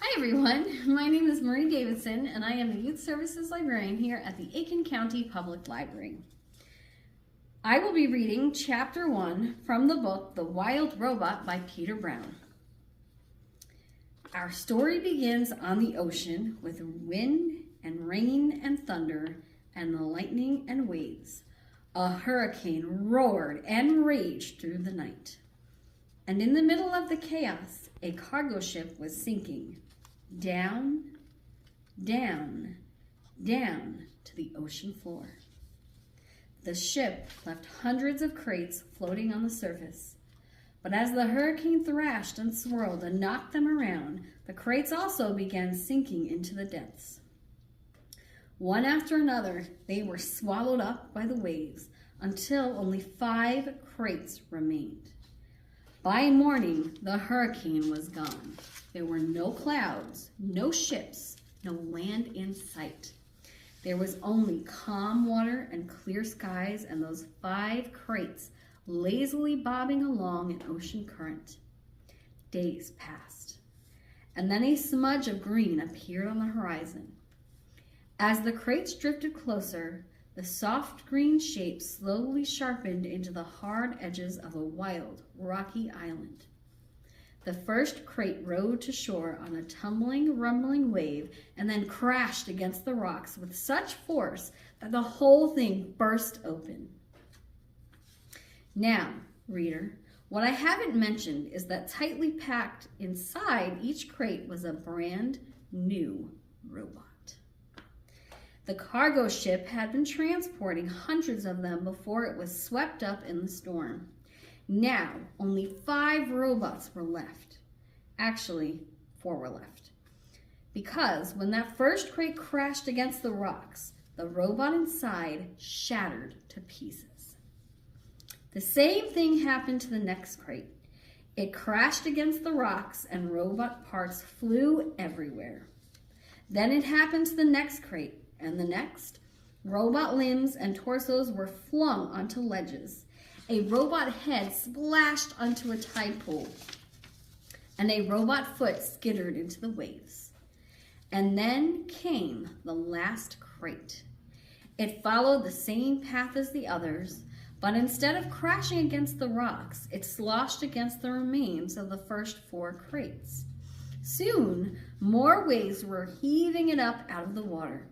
Hi everyone, my name is Marie Davidson and I am the Youth Services Librarian here at the Aiken County Public Library. I will be reading Chapter 1 from the book The Wild Robot by Peter Brown. Our story begins on the ocean with wind and rain and thunder and the lightning and waves. A hurricane roared and raged through the night. And in the middle of the chaos, a cargo ship was sinking. Down, down, down to the ocean floor. The ship left hundreds of crates floating on the surface. But as the hurricane thrashed and swirled and knocked them around, the crates also began sinking into the depths. One after another, they were swallowed up by the waves until only 5 crates remained. By morning, the hurricane was gone. There were no clouds, no ships, no land in sight. There was only calm water and clear skies and those 5 crates lazily bobbing along an ocean current. Days passed, and then a smudge of green appeared on the horizon. As the crates drifted closer, the soft green shape slowly sharpened into the hard edges of a wild, rocky island. The first crate rode to shore on a tumbling, rumbling wave and then crashed against the rocks with such force that the whole thing burst open. Now, reader, what I haven't mentioned is that tightly packed inside each crate was a brand new robot. The cargo ship had been transporting hundreds of them before it was swept up in the storm. Now, only 5 robots were left. Actually, 4 were left. Because when that first crate crashed against the rocks, the robot inside shattered to pieces. The same thing happened to the next crate. It crashed against the rocks and robot parts flew everywhere. Then it happened to the next crate. And the next, robot limbs and torsos were flung onto ledges. A robot head splashed onto a tide pool. And a robot foot skittered into the waves. And then came the last crate. It followed the same path as the others, but instead of crashing against the rocks, it sloshed against the remains of the first 4 crates. Soon, more waves were heaving it up out of the water.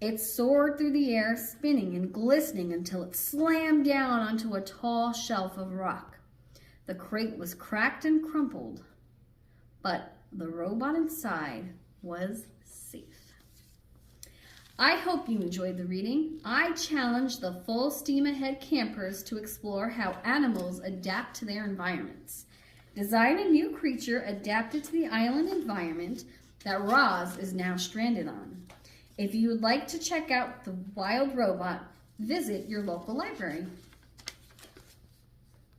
It soared through the air, spinning and glistening until it slammed down onto a tall shelf of rock. The crate was cracked and crumpled, but the robot inside was safe. I hope you enjoyed the reading. I challenge the full steam ahead campers to explore how animals adapt to their environments. Design a new creature adapted to the island environment that Roz is now stranded on. If you would like to check out The Wild Robot, visit your local library.